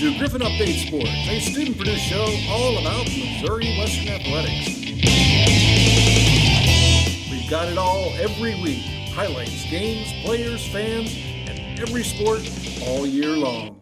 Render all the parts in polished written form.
to Griffon Update Sports, a student-produced show all about Missouri Western athletics. We've got it all every week. Highlights, games, players, fans, and every sport all year long.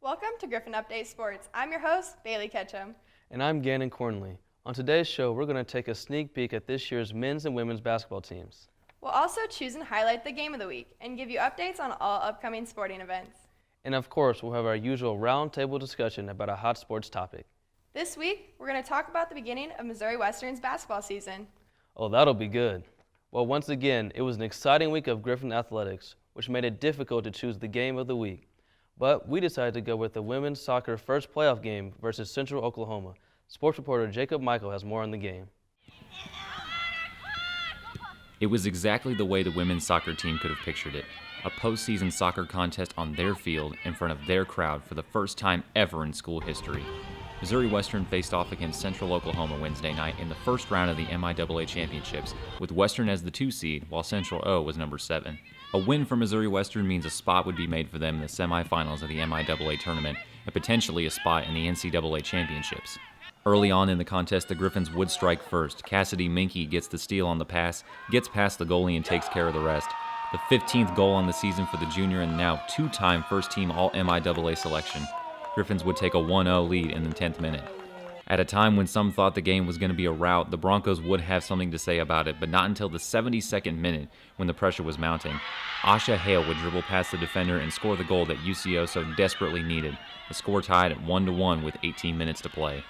Welcome to Griffon Update Sports. I'm your host, Bailey Ketchum. And I'm Gannon Cornley. On today's show, we're going to take a sneak peek at this year's men's and women's basketball teams. We'll also choose and highlight the game of the week and give you updates on all upcoming sporting events. And of course, we'll have our usual roundtable discussion about a hot sports topic. This week, we're going to talk about the beginning of Missouri Western's basketball season. Oh, that'll be good. Well, once again, it was an exciting week of Griffon athletics, which made it difficult to choose the game of the week. But we decided to go with the women's soccer first playoff game versus Central Oklahoma. Sports reporter Jacob Michael has more on the game. It was exactly the way the women's soccer team could have pictured it. A postseason soccer contest on their field in front of their crowd for the first time ever in school history. Missouri Western faced off against Central Oklahoma Wednesday night in the first round of the MIAA Championships, with Western as the 2 seed while Central O was number 7. A win for Missouri Western means a spot would be made for them in the semifinals of the MIAA tournament and potentially a spot in the NCAA Championships. Early on in the contest, the Griffins would strike first. Cassidy Minke gets the steal on the pass, gets past the goalie, and takes care of the rest. The 15th goal on the season for the junior and now 2-time first-team All-MIAA selection. Griffins would take a 1-0 lead in the 10th minute. At a time when some thought the game was going to be a rout, the Broncos would have something to say about it, but not until the 72nd minute when the pressure was mounting. Asha Hale would dribble past the defender and score the goal that UCO so desperately needed. The score tied at 1-1 with 18 minutes to play.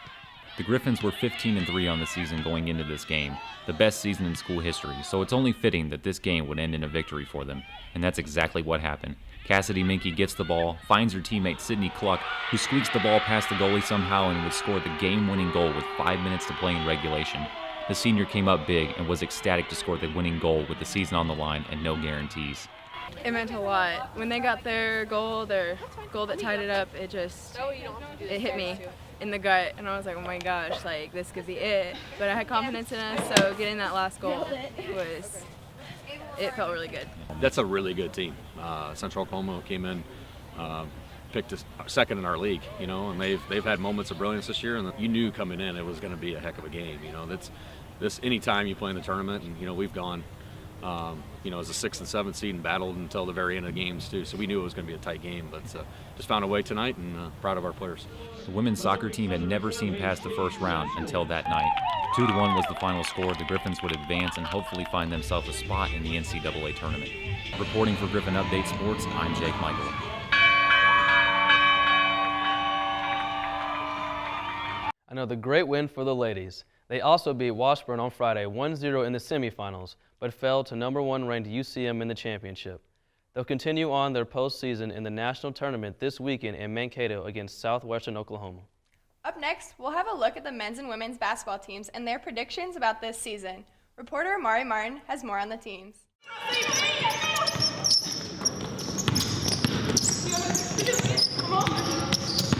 The Griffins were 15-3 on the season going into this game, the best season in school history, so it's only fitting that this game would end in a victory for them, and that's exactly what happened. Cassidy Minke gets the ball, finds her teammate Sydney Cluck, who squeaks the ball past the goalie somehow and would score the game-winning goal with 5 minutes to play in regulation. The senior came up big and was ecstatic to score the winning goal with the season on the line and no guarantees. It meant a lot. When they got their goal that tied it up, it hit me in the gut, and I was like, oh my gosh, like, this could be it. But I had confidence in us, so getting that last goal it felt really good. That's a really good team. Central Oklahoma came in, picked us second in our league, and they've had moments of brilliance this year, and you knew coming in it was going to be a heck of a game. That's any time you play in the tournament, and we've gone as a 6th and 7th seed and battled until the very end of the games too. So we knew it was going to be a tight game, but just found a way tonight and proud of our players. The women's soccer team had never seen past the first round until that night. 2-1 was the final score. The Griffins would advance and hopefully find themselves a spot in the NCAA tournament. Reporting for Griffon Update Sports, I'm Jake Michael. Another great win for the ladies. They also beat Washburn on Friday 1-0 in the semifinals, but fell to number 1 ranked UCM in the championship. They'll continue on their postseason in the national tournament this weekend in Mankato against Southwestern Oklahoma. Up next, we'll have a look at the men's and women's basketball teams and their predictions about this season. Reporter Amari Martin has more on the teams.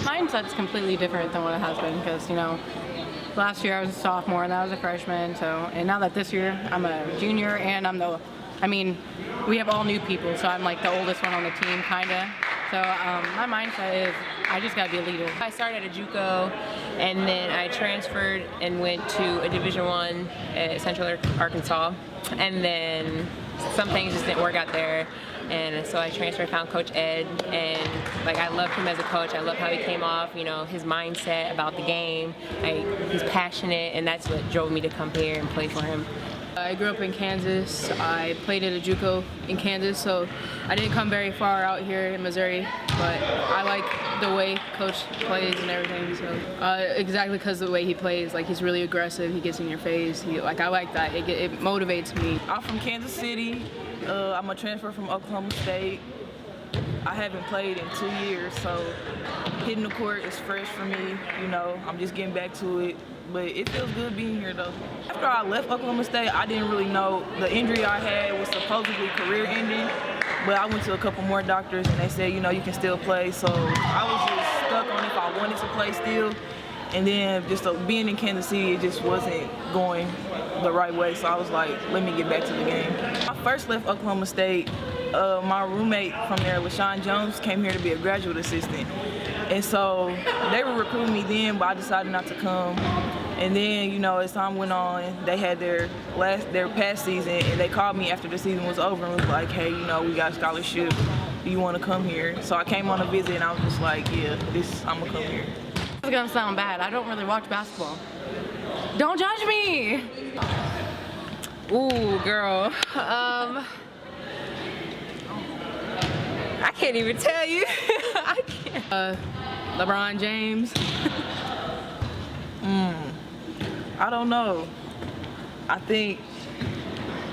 Mindset's completely different than what it has been because, last year I was a sophomore and I was a freshman, and now that this year I'm a junior and we have all new people, so I'm like the oldest one on the team, kinda. So my mindset is I just gotta be a leader. I started at a JUCO, and then I transferred and went to a Division I at Central Arkansas, and then some things just didn't work out there, and so I transferred, found Coach Ed, and I loved him as a coach. I love how he came off, his mindset about the game. He's passionate, and that's what drove me to come here and play for him. I grew up in Kansas. I played at a JUCO in Kansas, so I didn't come very far out here in Missouri, but I like the way Coach plays and everything. So exactly because of the way he plays, he's really aggressive. He gets in your face. I like that. It motivates me. I'm from Kansas City. I'm a transfer from Oklahoma State. I haven't played in 2 years, so hitting the court is fresh for me. I'm just getting back to it. But it feels good being here, though. After I left Oklahoma State, I didn't really know. The injury I had was supposedly career-ending, but I went to a couple more doctors, and they said, you can still play. So I was just stuck on if I wanted to play still. And then just being in Kansas City, it just wasn't going the right way. So I was like, let me get back to the game. I first left Oklahoma State my roommate from there, LaShawn Jones, came here to be a graduate assistant. And so they were recruiting me then, but I decided not to come. And then, you know, as time went on, they had their past season, and they called me after the season was over and was like, hey, you know, we got a scholarship. Do you want to come here? So I came on a visit, and I was just like, yeah, I'm going to come here. It's gonna sound bad. I don't really watch basketball. Don't judge me. Ooh, girl. I can't even tell you. I can't. LeBron James. I don't know. I think,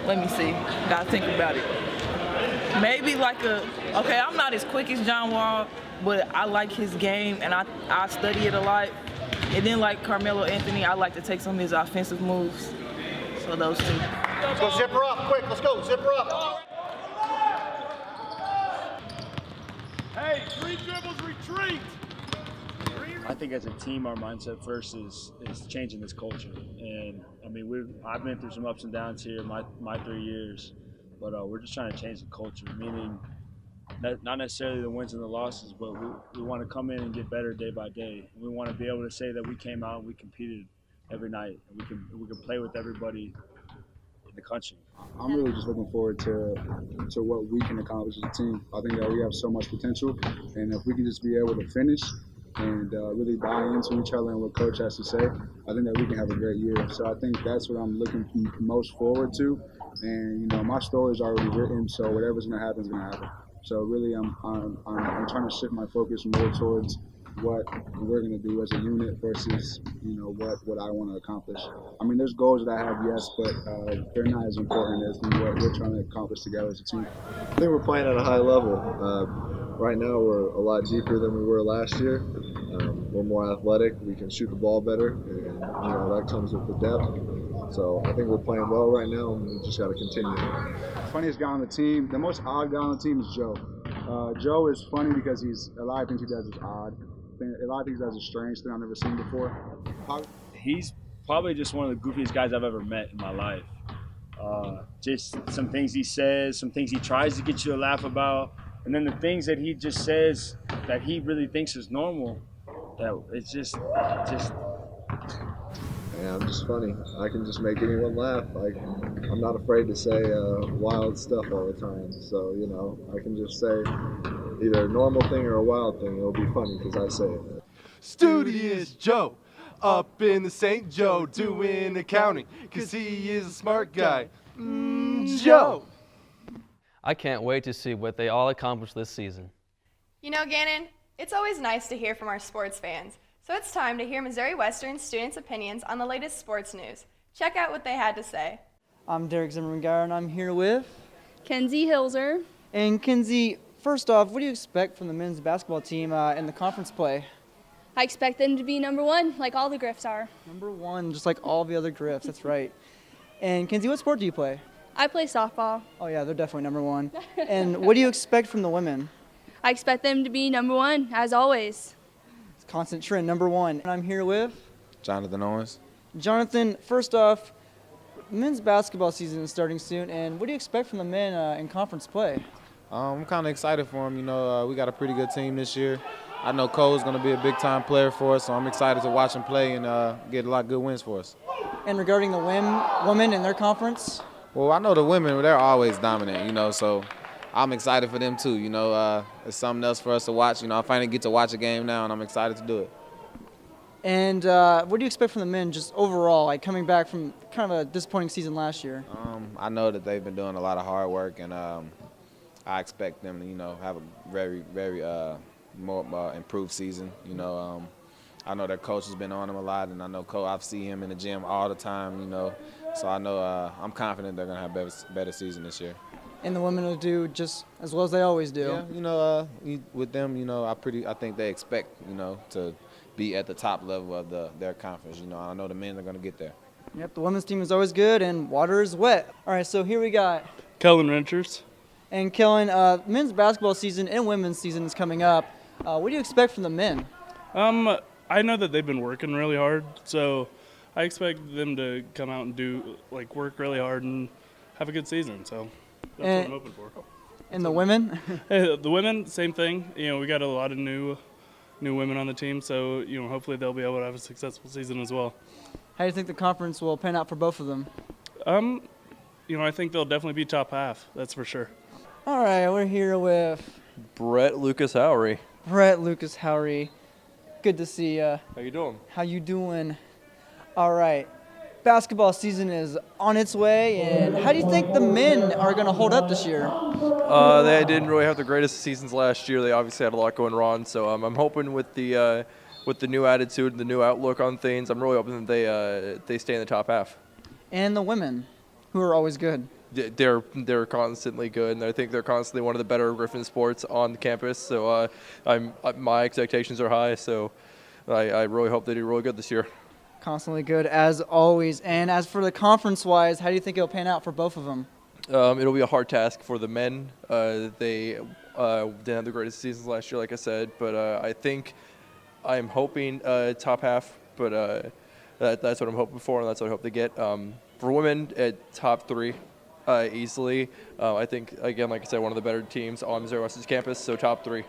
let me see. Gotta think about it. Maybe like okay, I'm not as quick as John Wall, but I like his game and I study it a lot. And then like Carmelo Anthony, I like to take some of his offensive moves. So those two. Let's go zip her up quick. Let's go zip her up. Hey, 3 dribbles, retreat. I think as a team, our mindset first is changing this culture. And I mean, I've been through some ups and downs here my 3 years, but we're just trying to change the culture. Meaning, not necessarily the wins and the losses, but we want to come in and get better day by day. We want to be able to say that we came out and we competed every night, and we can play with everybody in the country. I'm really just looking forward to what we can accomplish as a team. I think that we have so much potential, and if we can just be able to finish and really buy into each other and what Coach has to say, I think that we can have a great year. So I think that's what I'm looking most forward to. And, you know, my story is already written, so whatever's going to happen is going to happen. So really I'm trying to shift my focus more towards what we're going to do as a unit versus, you know, what I want to accomplish. I mean, there's goals that I have, yes, but they're not as important as what we're trying to accomplish together as a team. I think we're playing at a high level. Right now we're a lot deeper than we were last year. We're more athletic. We can shoot the ball better, and you know that comes with the depth. So I think we're playing well right now, and we just got to continue. Funniest guy on the team, the most odd guy on the team is Joe. Joe is funny because a lot of things he does is odd. A lot of things he does is strange, thing I've never seen before. He's probably just one of the goofiest guys I've ever met in my life. Just some things he says, some things he tries to get you to laugh about, and then the things that he just says that he really thinks is normal, that it's just. Yeah, I'm just funny. I can just make anyone laugh. I'm not afraid to say wild stuff all the time. So, you know, I can just say either a normal thing or a wild thing. It'll be funny because I say it. Studious Joe, up in the St. Joe doing accounting, because he is a smart guy. Joe. I can't wait to see what they all accomplish this season. You know, Gannon, it's always nice to hear from our sports fans. So it's time to hear Missouri Western students' opinions on the latest sports news. Check out what they had to say. I'm Derek Zimmerman-Geyer, and I'm here with Kenzie Hilzer. And Kenzie, first off, what do you expect from the men's basketball team in the conference play? I expect them to be number one, like all the Griffs are. Number one, just like all the other Griffs, that's right. And Kenzie, what sport do you play? I play softball. Oh yeah, they're definitely number one. And what do you expect from the women? I expect them to be number one, as always. It's constant trend, number one. And I'm here with Jonathan Owens. Jonathan, first off, men's basketball season is starting soon, and what do you expect from the men in conference play? I'm kind of excited for them. You know, we got a pretty good team this year. I know Cole's going to be a big-time player for us, so I'm excited to watch him play and get a lot of good wins for us. And regarding the women in their conference? Well, I know the women, they're always dominant, you know, so I'm excited for them too. You know, it's something else for us to watch. You know, I finally get to watch a game now, and I'm excited to do it. And what do you expect from the men just overall, like coming back from kind of a disappointing season last year? I know that they've been doing a lot of hard work, and I expect them to, you know, have a very, very more improved season. You know, I know their coach has been on them a lot, and I know I've seen him in the gym all the time, you know. So I know I'm confident they're going to have a better season this year. And the women will do just as well as they always do. Yeah, you know, with them, you know, I think they expect, you know, to be at the top level of their conference. You know, I know the men are going to get there. Yep, the women's team is always good, and water is wet. All right, so here we got Kellen Renters. And Kellen, men's basketball season and women's season is coming up. What do you expect from the men? I know that they've been working really hard, so I expect them to come out and work really hard and have a good season. So that's what I'm hoping for. And the women? The women, same thing. We got a lot of new women on the team, so hopefully they'll be able to have a successful season as well. How do you think the conference will pan out for both of them? I think they'll definitely be top half. That's for sure. All right, we're here with Brett Lucas Howery. Brett Lucas Howery. Good to see you. How you doing? How you doing? All right. Basketball season is on its way, and how do you think the men are going to hold up this year? They didn't really have the greatest seasons last year. They obviously had a lot going wrong, so I'm hoping with the new attitude and the new outlook on things, I'm really hoping that they stay in the top half. And the women, who are always good. They're constantly good, and I think they're constantly one of the better Griffon sports on campus. So my expectations are high. So I really hope they do really good this year. Constantly good as always. And as for the conference-wise, how do you think it'll pan out for both of them? It'll be a hard task for the men. They didn't have the greatest seasons last year, like I said, but I'm hoping top half. But that's what I'm hoping for, and that's what I hope to get. For women, at top 3 easily. I think, again, like I said, one of the better teams on Missouri Western's campus, so top 3.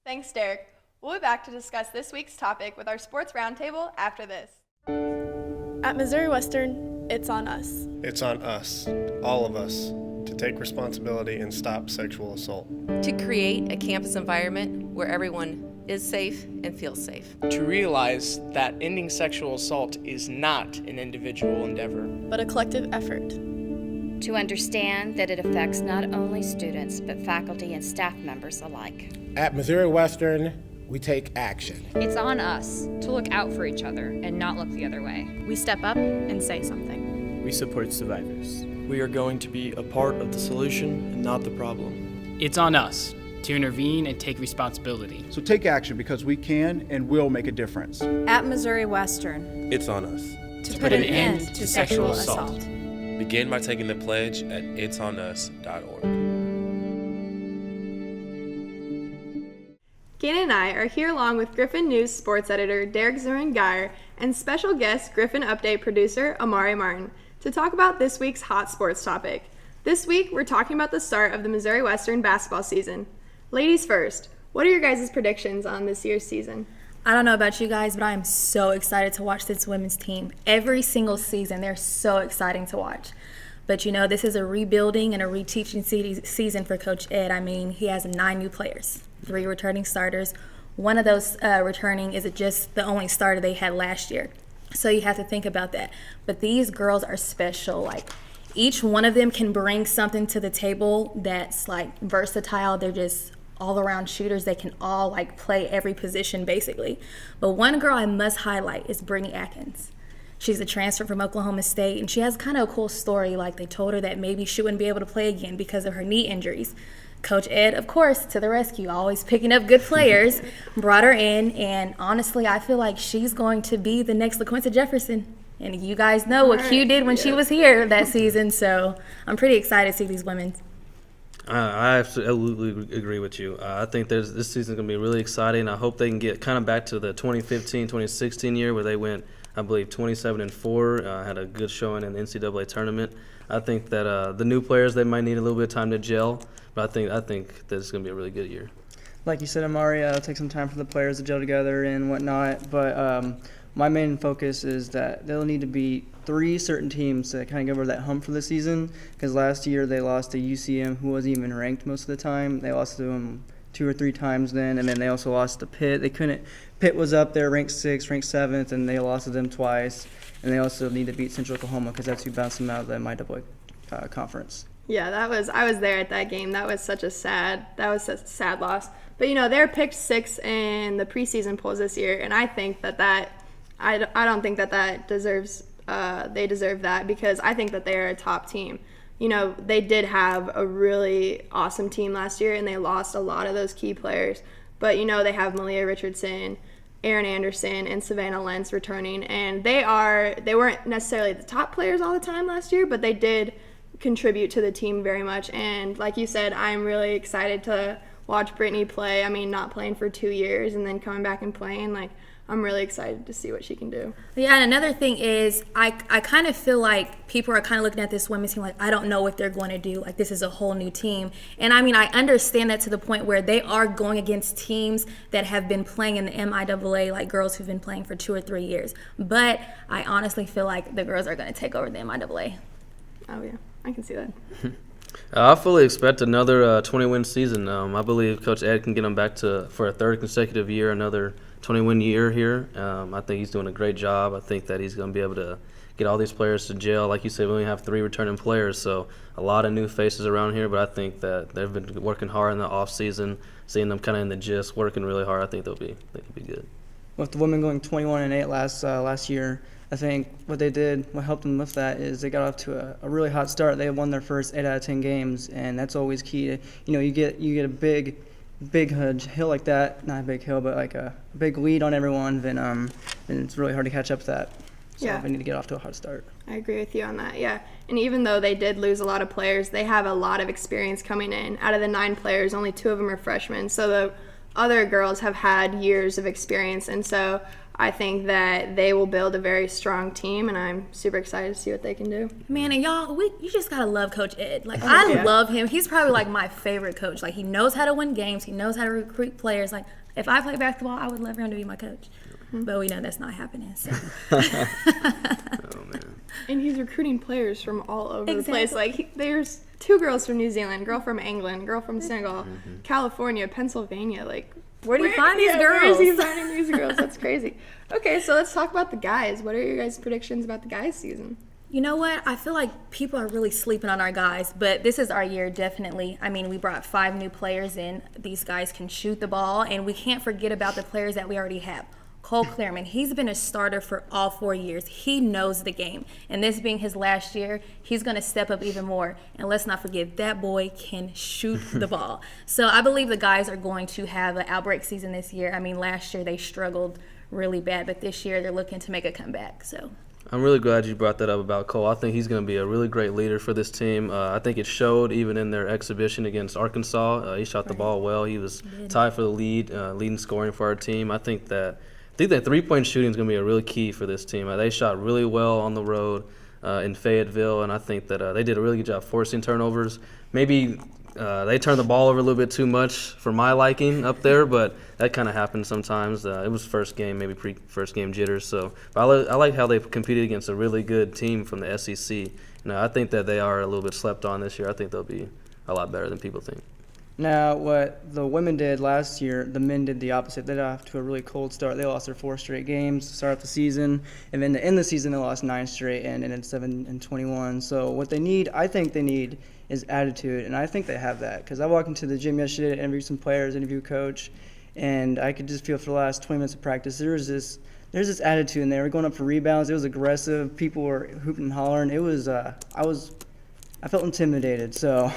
Thanks, Derek. We'll be back to discuss this week's topic with our sports roundtable after this. At Missouri Western, it's on us. It's on us, all of us, to take responsibility and stop sexual assault. To create a campus environment where everyone is safe and feels safe. To realize that ending sexual assault is not an individual endeavor, but a collective effort. To understand that it affects not only students, but faculty and staff members alike. At Missouri Western, we take action. It's on us to look out for each other and not look the other way. We step up and say something. We support survivors. We are going to be a part of the solution and not the problem. It's on us to intervene and take responsibility. So take action, because we can and will make a difference. At Missouri Western, it's on us to put an end to sexual assault. Begin by taking the pledge at itsonus.org. Gannon and I are here along with Griffon News sports editor Derek Zimmerman-Geyer and special guest Griffon Update producer Amari Martin to talk about this week's hot sports topic. This week, we're talking about the start of the Missouri Western basketball season. Ladies first, what are your guys' predictions on this year's season? I don't know about you guys, but I am so excited to watch this women's team. Every single season, they're so exciting to watch. But this is a rebuilding and a reteaching season for Coach Ed. I mean, he has 9 new players, 3 returning starters. One of those returning is just the only starter they had last year. So you have to think about that. But these girls are special. Each one of them can bring something to the table that's versatile. They're just all-around shooters. They can all play every position basically. But one girl I must highlight is Brittany Atkins. She's a transfer from Oklahoma State, and she has kind of a cool story. They told her that maybe she wouldn't be able to play again because of her knee injuries. Coach Ed, of course, to the rescue, always picking up good players, brought her in, and honestly, I feel like she's going to be the next LaQuinta Jefferson. And you guys know what Q did when she was here that season, so I'm pretty excited to see these women. I absolutely agree with you. I think this season is going to be really exciting. I hope they can get kind of back to the 2015-2016 year where they went, I believe, 27-4, had a good showing in the NCAA tournament. I think that the new players, they might need a little bit of time to gel, but I think that it's going to be a really good year. Like you said, Amari, it'll take some time for the players to gel together and whatnot, but my main focus is that they'll need to beat 3 certain teams to kind of give over that hump for the season, because last year they lost to UCM, who wasn't even ranked most of the time. They lost to them 2 or 3 times then, and then they also lost to Pitt. Pitt was up there ranked 6th, ranked 7th, and they lost to them twice. And they also need to beat Central Oklahoma, because that's who bounced them out of the MIAA conference. Yeah, I was there at that game. That was a sad loss. But they're picked 6th in the preseason polls this year, and I think I don't think that deserves they deserve that, because I think that they are a top team. They did have a really awesome team last year, and they lost a lot of those key players. But they have Malia Richardson, Erin Anderson, and Savannah Lentz returning, and they weren't necessarily the top players all the time last year, but they did contribute to the team very much. And like you said, I'm really excited to watch Brittany play. I mean, not playing for 2 years and then coming back and playing, I'm really excited to see what she can do. Yeah, and another thing is I kind of feel like people are kind of looking at this women's team like, I don't know what they're going to do. Like, this is a whole new team. And I mean, I understand that to the point where they are going against teams that have been playing in the MIAA, like girls who've been playing for 2 or 3 years. But I honestly feel like the girls are going to take over the MIAA. Oh, yeah. I can see that. I fully expect another 20-win season. I believe Coach Ed can get them back for a third consecutive year, another 20-win year here. I think he's doing a great job. I think that he's going to be able to get all these players to gel. Like you said, we only have 3 returning players, so a lot of new faces around here. But I think that they've been working hard in the off season, seeing them kind of in the gist, working really hard. I think they'll be good. With the women going 21-8 last year, I think what helped them lift that is they got off to a really hot start. They won their first 8 out of 10 games, and that's always key. You get a big hill like that, not a big hill, but like a big lead on everyone, then it's really hard to catch up to that. So Yeah. they need to get off to a hot start. I agree with you on that, yeah. And even though they did lose a lot of players, they have a lot of experience coming in. Out of the 9 players, only 2 of them are freshmen. So the other girls have had years of experience, and so I think that they will build a very strong team, and I'm super excited to see what they can do. Man, and y'all, you just gotta love Coach Ed. Like, I love him. He's probably like my favorite coach. Like, he knows how to win games. He knows how to recruit players. Like, if I play basketball, I would love for him to be my coach. But we know that's not happening. So. Oh, man. And he's recruiting players from all over the place. Like, there's 2 girls from New Zealand, a girl from England, a girl from Senegal, California, Pennsylvania. Like, where do you find these girls? Where is he finding these girls? That's crazy. Okay, so let's talk about the guys. What are your guys' predictions about the guys' season? You know what? I feel like people are really sleeping on our guys, but this is our year, definitely. I mean, we brought 5 new players in. These guys can shoot the ball, and we can't forget about the players that we already have. Cole Clearman, he's been a starter for all 4 years. He knows the game. And this being his last year, he's going to step up even more. And let's not forget, that boy can shoot the ball. So I believe the guys are going to have an outbreak season this year. I mean, last year they struggled really bad, but this year they're looking to make a comeback. So I'm really glad you brought that up about Cole. I think he's going to be a really great leader for this team. I think it showed even in their exhibition against Arkansas. He shot the ball well. He was tied for the leading scoring for our team. I think that three-point shooting is going to be a really key for this team. They shot really well on the road in Fayetteville, and I think that they did a really good job forcing turnovers. Maybe they turned the ball over a little bit too much for my liking up there, but that kind of happens sometimes. It was first game, maybe first game jitters. So, but I like how they competed against a really good team from the SEC. I think that they are a little bit slept on this year. I think they'll be a lot better than people think. Now, what the women did last year, the men did the opposite. They got off to a really cold start. They lost their 4 straight games to start off the season, and then to end the season, they lost 9 straight and ended 7-21. So what I think they need is attitude, and I think they have that. Because I walked into the gym yesterday to interview some players, interview a coach, and I could just feel for the last 20 minutes of practice, there's this attitude in there. We're going up for rebounds. It was aggressive. People were hooping and hollering. It was I felt intimidated, so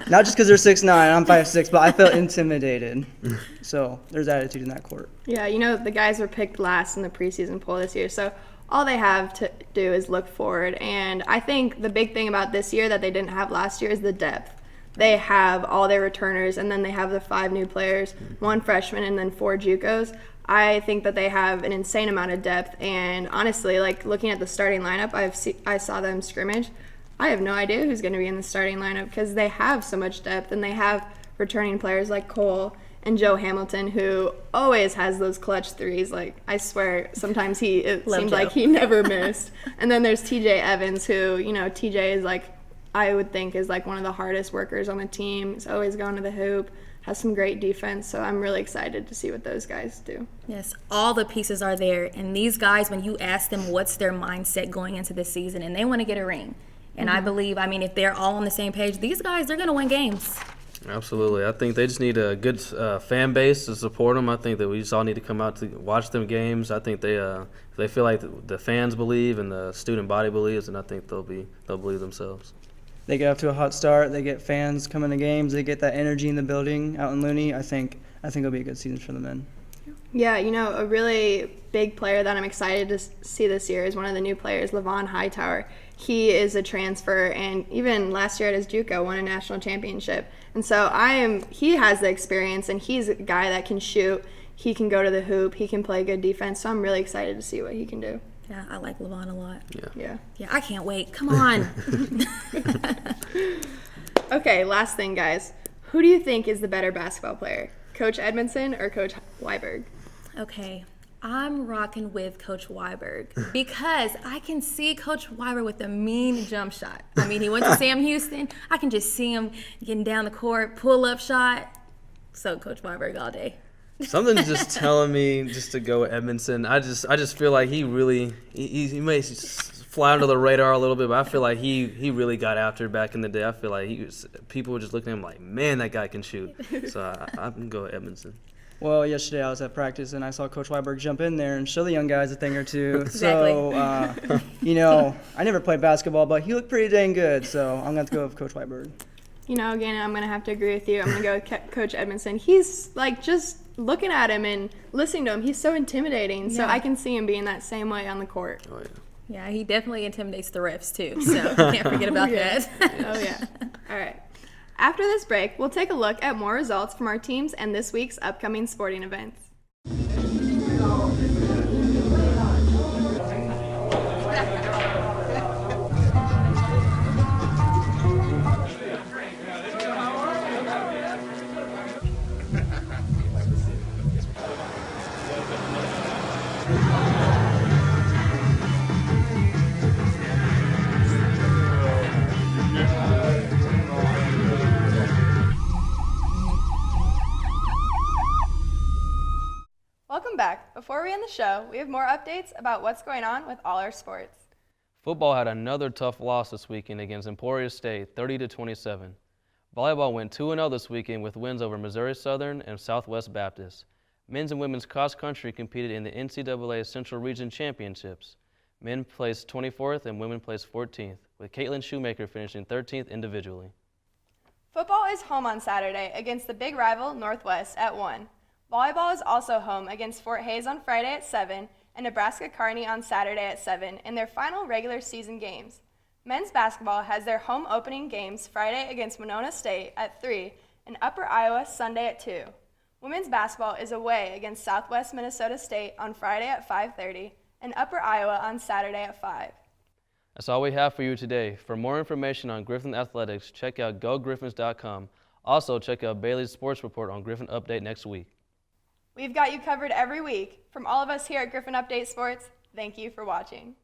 not just because they're 6'9", I'm 5'6", but I felt intimidated. So there's attitude in that court. Yeah, the guys were picked last in the preseason poll this year, so all they have to do is look forward. And I think the big thing about this year that they didn't have last year is the depth. They have all their returners, and then they have the 5 new players, 1 freshman, and then 4 JUCOs. I think that they have an insane amount of depth, and honestly, like looking at the starting lineup, I saw them scrimmage. I have no idea who's going to be in the starting lineup because they have so much depth, and they have returning players like Cole and Joe Hamilton, who always has those clutch threes. Like, I swear, sometimes it seemed like he never missed. And then there's TJ Evans, who, TJ is like, I would think is like one of the hardest workers on the team. He's always going to the hoop, has some great defense. So I'm really excited to see what those guys do. Yes, all the pieces are there. And these guys, when you ask them what's their mindset going into this season, and they want to get a ring. And I believe, if they're all on the same page, these guys, they're going to win games. Absolutely. I think they just need a good fan base to support them. I think that we just all need to come out to watch them games. I think if they feel like the fans believe and the student body believes, and I think they'll believe themselves. They get off to a hot start. They get fans coming to games. They get that energy in the building out in Looney. I think it'll be a good season for the men. Yeah, a really big player that I'm excited to see this year is one of the new players, Levon Hightower. He is a transfer, and even last year at his JUCO won a national championship. And so he has the experience, and he's a guy that can shoot. he can go to the hoop, he can play good defense. So I'm really excited to see what he can do. Yeah, I like Levon a lot. Yeah. Yeah, I can't wait. Come on. Okay, last thing, guys. Who do you think is the better basketball player? Coach Edmondson or Coach Weiberg? Okay, I'm rocking with Coach Weiberg because I can see Coach Weiberg with a mean jump shot. I mean, he went to Sam Houston. I can just see him getting down the court, pull-up shot. So Coach Weiberg all day. Something's just telling me just to go with Edmondson. I just feel like he may fly under the radar a little bit, but I feel like he really got after it back in the day. I feel like people were just looking at him like, man, that guy can shoot. So I can go with Edmondson. Well, yesterday I was at practice and I saw Coach Weiberg jump in there and show the young guys a thing or two. Exactly. So, I never played basketball, but he looked pretty dang good. So I'm going to go with Coach Weiberg. Again, I'm going to have to agree with you. I'm going to go with Coach Edmondson. He's like just looking at him and listening to him. He's so intimidating. So I can see him being that same way on the court. Oh, yeah. Yeah, he definitely intimidates the refs too, so you can't forget about that. Oh, yeah. All right. After this break, we'll take a look at more results from our teams and this week's upcoming sporting events. Welcome back. Before we end the show, we have more updates about what's going on with all our sports. Football had another tough loss this weekend against Emporia State, 30-27. Volleyball went 2-0 this weekend with wins over Missouri Southern and Southwest Baptist. Men's and women's cross country competed in the NCAA Central Region Championships. Men placed 24th and women placed 14th, with Caitlin Shoemaker finishing 13th individually. Football is home on Saturday against the big rival Northwest at 1. Volleyball is also home against Fort Hays on Friday at 7 and Nebraska Kearney on Saturday at 7 in their final regular season games. Men's basketball has their home opening games Friday against Monona State at 3 and Upper Iowa Sunday at 2. Women's basketball is away against Southwest Minnesota State on Friday at 5:30 and Upper Iowa on Saturday at 5. That's all we have for you today. For more information on Griffon Athletics, check out gogriffons.com. Also, check out Bailey's Sports Report on Griffon Update next week. We've got you covered every week. From all of us here at Griffon Update Sports, thank you for watching.